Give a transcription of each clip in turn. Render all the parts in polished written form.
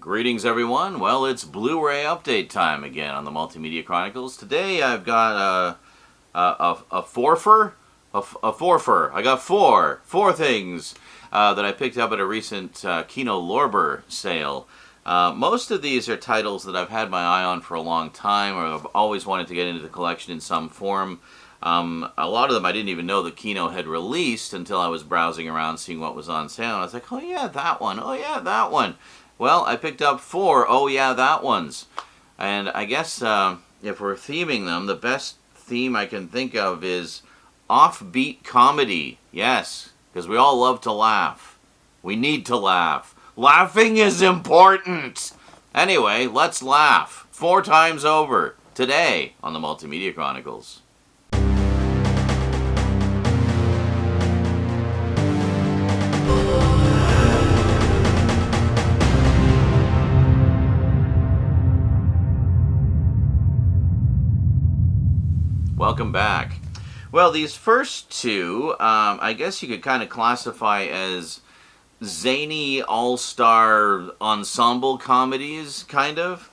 Greetings, everyone. Well, it's Blu-ray update time again on the Multimedia Chronicles. Today I've got a forfer. I got four things that I picked up at a recent Kino Lorber sale. Most of these are titles that I've had my eye on for a long time, or I've always wanted to get into the collection in some form. A lot of them I didn't even know that Kino had released until I was browsing around seeing what was on sale. And I was like, oh yeah, that one. Oh yeah, that one. Well, I picked up four oh yeah, that ones. And I guess if we're theming them, the best theme I can think of is offbeat comedy. Yes, because we all love to laugh. We need to laugh. Laughing is important. Anyway, let's laugh 4 times over today on the Multimedia Chronicles. Welcome back. Well, these first two, I guess you could kind of classify as zany all-star ensemble comedies, kind of.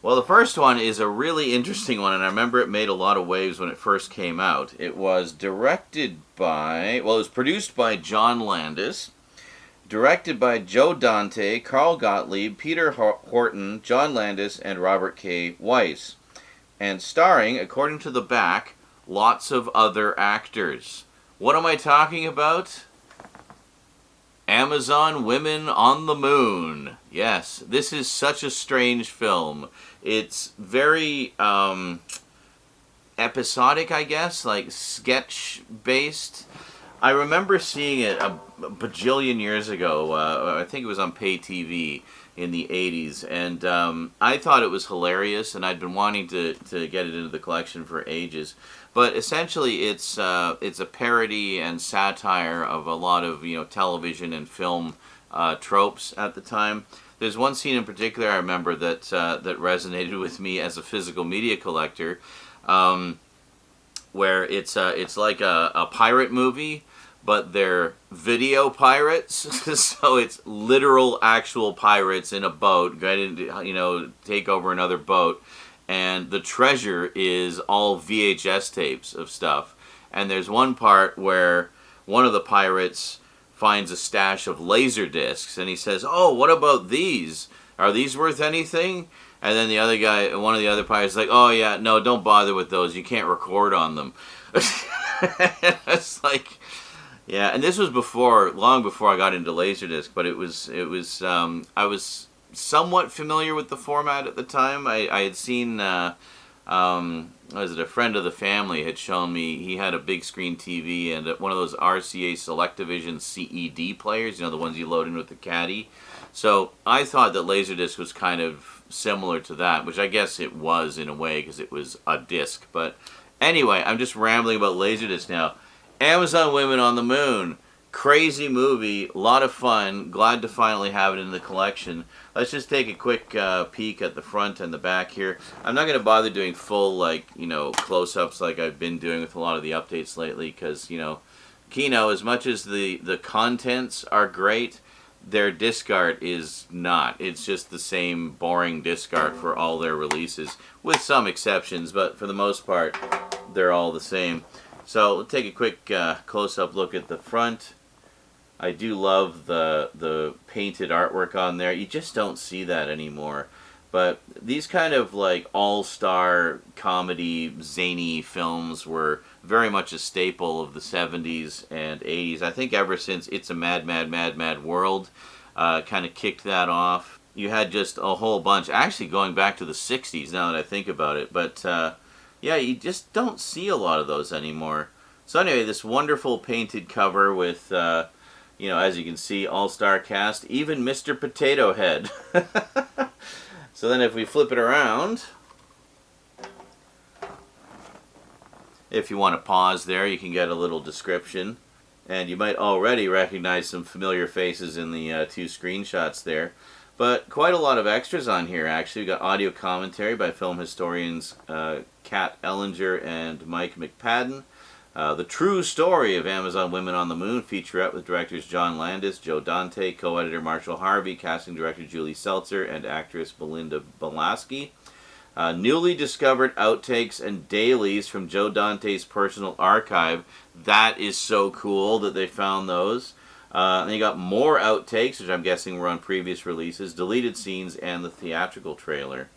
Well, the first one is a really interesting one, and I remember it made a lot of waves when it first came out. It was it was produced by John Landis, directed by Joe Dante, Carl Gottlieb, Peter Horton, John Landis, and Robert K. Weiss. And starring, according to the back, lots of other actors. What am I talking about? Amazon Women on the Moon. Yes, this is such a strange film. It's very episodic, I guess, like sketch-based. I remember seeing it a bajillion years ago. I think it was on pay TV in the 80s, and I thought it was hilarious, and I'd been wanting to get it into the collection for ages. But essentially, it's a parody and satire of a lot of television and film tropes at the time. There's one scene in particular I remember that resonated with me as a physical media collector, where it's like a pirate movie, but they're video pirates. So it's literal, actual pirates in a boat, going to, take over another boat. And the treasure is all VHS tapes of stuff. And there's one part where one of the pirates finds a stash of laser discs, and he says, "Oh, what about these? Are these worth anything?" And then the other guy, one of the other pirates, is like, "Oh yeah, no, don't bother with those. You can't record on them." It's like, yeah, and this was long before I got into Laserdisc, but it was I was somewhat familiar with the format at the time. I had seen, a friend of the family had shown me, he had a big screen TV and one of those RCA Selectavision CED players, the ones you load in with the caddy. So I thought that Laserdisc was kind of similar to that, which I guess it was in a way because it was a disc. But anyway, I'm just rambling about Laserdisc now. Amazon Women on the Moon. Crazy movie, a lot of fun. Glad to finally have it in the collection. Let's just take a quick peek at the front and the back here. I'm not going to bother doing full, close-ups like I've been doing with a lot of the updates lately, because, Kino, as much as the contents are great, their disc art is not. It's just the same boring disc art for all their releases, with some exceptions, but for the most part, they're all the same. So let's take a quick close-up look at the front. I do love the painted artwork on there. You just don't see that anymore. But these kind of like all-star comedy, zany films were very much a staple of the 70s and 80s. I think ever since It's a Mad, Mad, Mad, Mad World kind of kicked that off. You had just a whole bunch, actually going back to the 60s now that I think about it. But yeah, you just don't see a lot of those anymore. So anyway, this wonderful painted cover with, as you can see, all-star cast, even Mr. Potato Head. So then if we flip it around, if you want to pause there, you can get a little description. And you might already recognize some familiar faces in the 2 screenshots there. But quite a lot of extras on here, actually. We've got audio commentary by film historians Kat Ellinger and Mike McPadden. The True Story of Amazon Women on the Moon, featurette with directors John Landis, Joe Dante, co-editor Marshall Harvey, casting director Julie Seltzer, and actress Belinda Balaski. Newly discovered outtakes and dailies from Joe Dante's personal archive. That is so cool that they found those. And you got more outtakes, which I'm guessing were on previous releases, deleted scenes, and the theatrical trailer.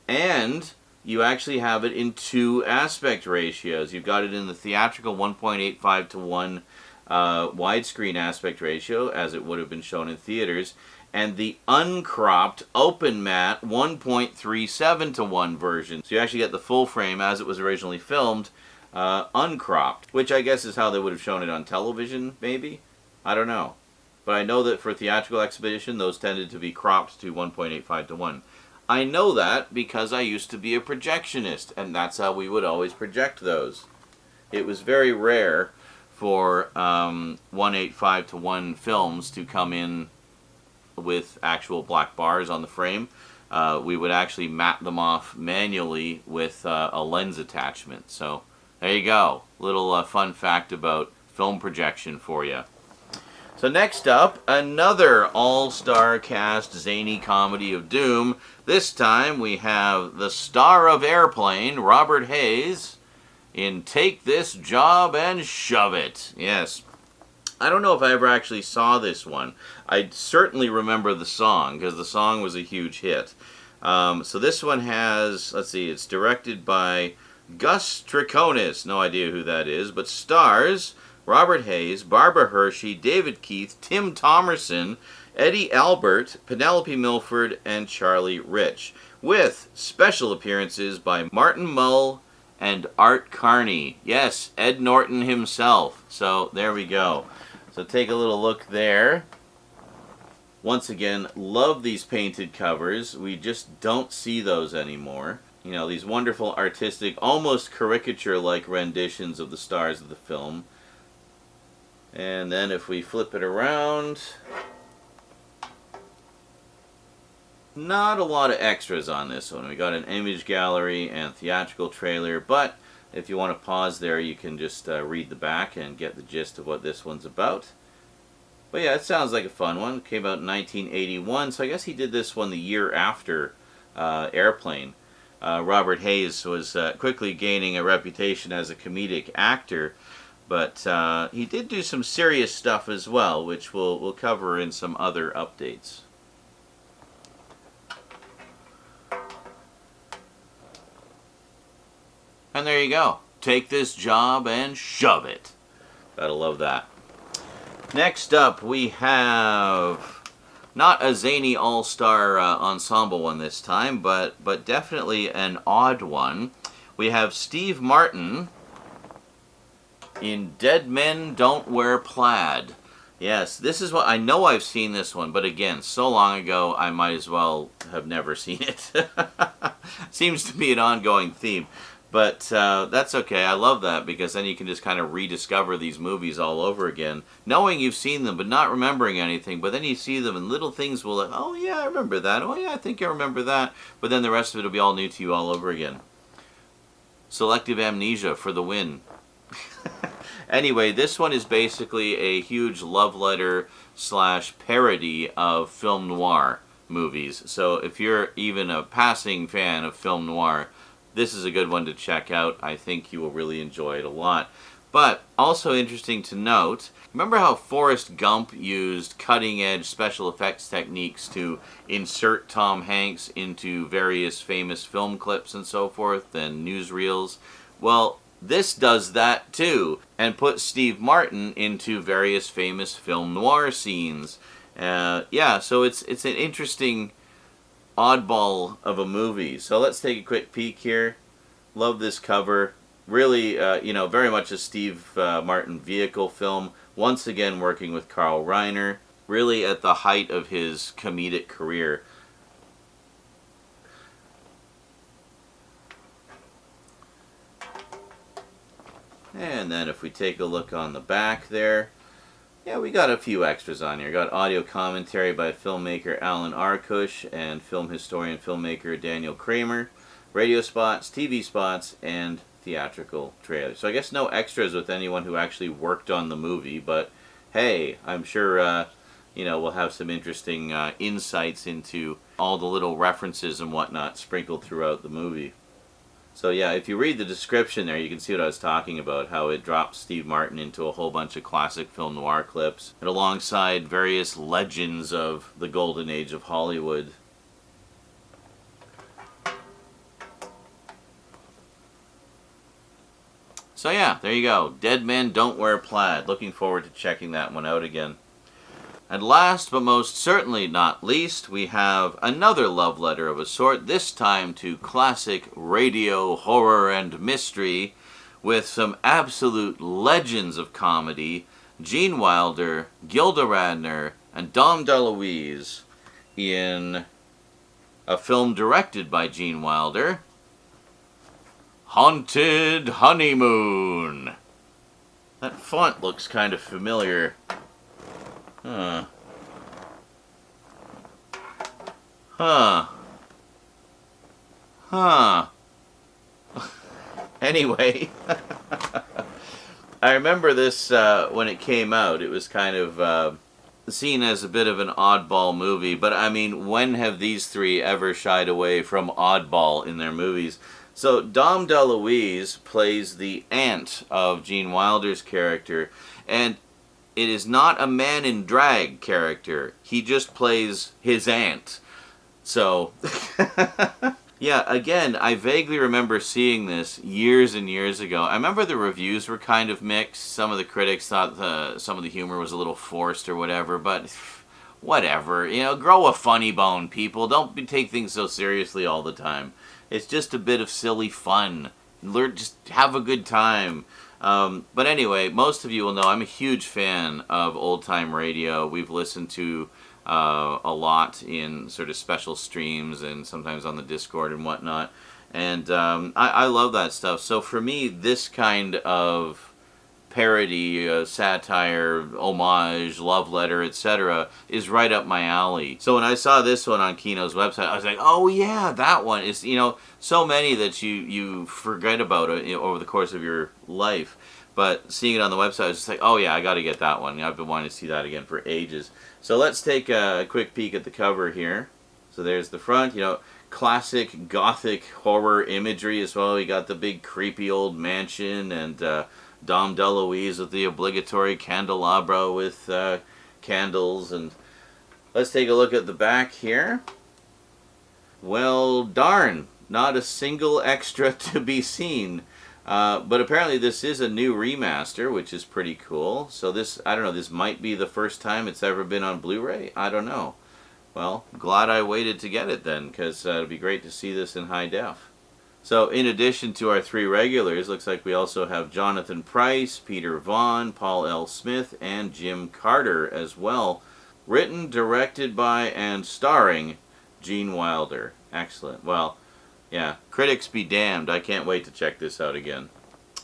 And you actually have it in 2 aspect ratios. You've got it in the theatrical 1.85 to 1 widescreen aspect ratio, as it would have been shown in theaters, and the uncropped open matte 1.37 to 1 version. So you actually get the full frame as it was originally filmed, uncropped, which I guess is how they would have shown it on television, maybe? I don't know. But I know that for theatrical exhibition, those tended to be cropped to 1.85 to 1. I know that because I used to be a projectionist, and that's how we would always project those. It was very rare for 1.85 to 1 films to come in with actual black bars on the frame. We would actually matte them off manually with a lens attachment. So there you go. Little fun fact about film projection for you. So next up, another all-star cast zany comedy of doom. This time we have the star of Airplane, Robert Hayes, in Take This Job and Shove It. Yes. I don't know if I ever actually saw this one. I certainly remember the song, because the song was a huge hit. So this one has, let's see, it's directed by Gus Triconis. No idea who that is, but stars Robert Hayes, Barbara Hershey, David Keith, Tim Thomerson, Eddie Albert, Penelope Milford, and Charlie Rich, with special appearances by Martin Mull and Art Carney. Yes, Ed Norton himself. So there we go. So take a little look there. Once again, love these painted covers. We just don't see those anymore. You know, these wonderful artistic, almost caricature-like renditions of the stars of the film. And then if we flip it around, not a lot of extras on this one. We got an image gallery and theatrical trailer, but if you want to pause there, you can just read the back and get the gist of what this one's about. But yeah, it sounds like a fun one. It came out in 1981, so I guess he did this one the year after Airplane. Robert Hayes was quickly gaining a reputation as a comedic actor, but he did do some serious stuff as well, which we'll cover in some other updates. And there you go. Take this job and shove it. Gotta love that. Next up, we have not a zany all-star ensemble one this time, but definitely an odd one. We have Steve Martin in Dead Men Don't Wear Plaid. Yes, this is what I know. I've seen this one, but again, so long ago I might as well have never seen it. Seems to be an ongoing theme, but that's okay. I love that, because then you can just kind of rediscover these movies all over again, knowing you've seen them but not remembering anything. But then you see them and little things will, like, oh yeah, I remember that. Oh yeah, I think I remember that. But then the rest of it will be all new to you all over again. Selective amnesia for the win. Anyway, this one is basically a huge love letter / parody of film noir movies. So if you're even a passing fan of film noir, this is a good one to check out. I think you will really enjoy it a lot. But also interesting to note, remember how Forrest Gump used cutting-edge special effects techniques to insert Tom Hanks into various famous film clips and so forth, and newsreels? Well, this does that too, and puts Steve Martin into various famous film noir scenes. Yeah, so it's an interesting oddball of a movie. So let's take a quick peek here. Love this cover. Really, very much a Steve Martin vehicle film. Once again working with Carl Reiner. Really at the height of his comedic career. And then if we take a look on the back there, yeah, we got a few extras on here. Got audio commentary by filmmaker Alan Arkush and film historian filmmaker Daniel Kramer, radio spots, TV spots, and theatrical trailer. So I guess no extras with anyone who actually worked on the movie, but hey, I'm sure, we'll have some interesting insights into all the little references and whatnot sprinkled throughout the movie. So yeah, if you read the description there, you can see what I was talking about, how it drops Steve Martin into a whole bunch of classic film noir clips, and alongside various legends of the golden age of Hollywood. So yeah, there you go. Dead Men Don't Wear Plaid. Looking forward to checking that one out again. And last, but most certainly not least, we have another love letter of a sort, this time to classic radio horror and mystery, with some absolute legends of comedy, Gene Wilder, Gilda Radner, and Dom DeLuise, in a film directed by Gene Wilder, Haunted Honeymoon. That font looks kind of familiar. Huh. Anyway, I remember this when it came out. It was kind of seen as a bit of an oddball movie, but I mean, when have these three ever shied away from oddball in their movies? So Dom DeLuise plays the aunt of Gene Wilder's character, and it is not a man in drag character. He just plays his aunt. So, yeah, again, I vaguely remember seeing this years and years ago. I remember the reviews were kind of mixed. Some of the critics thought some of the humor was a little forced or whatever, but whatever. Grow a funny bone, people. Don't take things so seriously all the time. It's just a bit of silly fun. Just have a good time. But anyway, most of you will know I'm a huge fan of old-time radio. We've listened to a lot in sort of special streams and sometimes on the Discord and whatnot. And I love that stuff. So for me, this kind of parody, satire, homage, love letter, etc. is right up my alley. So when I saw this one on Kino's website, I was like, oh yeah, that one. Is so many that you forget about it over the course of your life. But seeing it on the website, I was just like, oh yeah, I got to get that one. I've been wanting to see that again for ages. So let's take a quick peek at the cover here. So there's the front, classic gothic horror imagery as well. You got the big creepy old mansion and Dom DeLuise with the obligatory candelabra with candles. And let's take a look at the back here. Well, darn, not a single extra to be seen. But apparently this is a new remaster, which is pretty cool. So this, I don't know, this might be the first time it's ever been on Blu-ray. I don't know. Well, glad I waited to get it then, because it'd be great to see this in high def. So in addition to our three regulars, looks like we also have Jonathan Pryce, Peter Vaughn, Paul L. Smith, and Jim Carter as well. Written, directed by, and starring Gene Wilder. Excellent. Well, yeah, critics be damned. I can't wait to check this out again.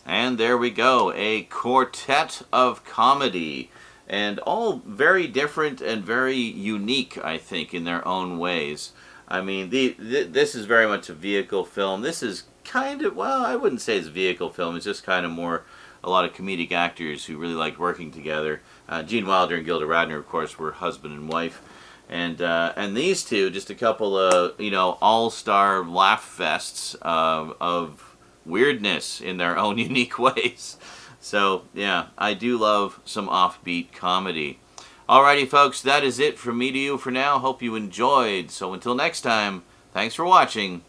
And there we go, a quartet of comedy. And all very different and very unique, I think, in their own ways. I mean, this is very much a vehicle film. This is kind of, well, I wouldn't say it's a vehicle film. It's just kind of more a lot of comedic actors who really liked working together. Gene Wilder and Gilda Radner, of course, were husband and wife. And these two, just a couple of, all-star laugh fests of weirdness in their own unique ways. So, yeah, I do love some offbeat comedy. Alrighty, folks, that is it from me to you for now. Hope you enjoyed. So until next time, thanks for watching,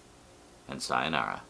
and sayonara.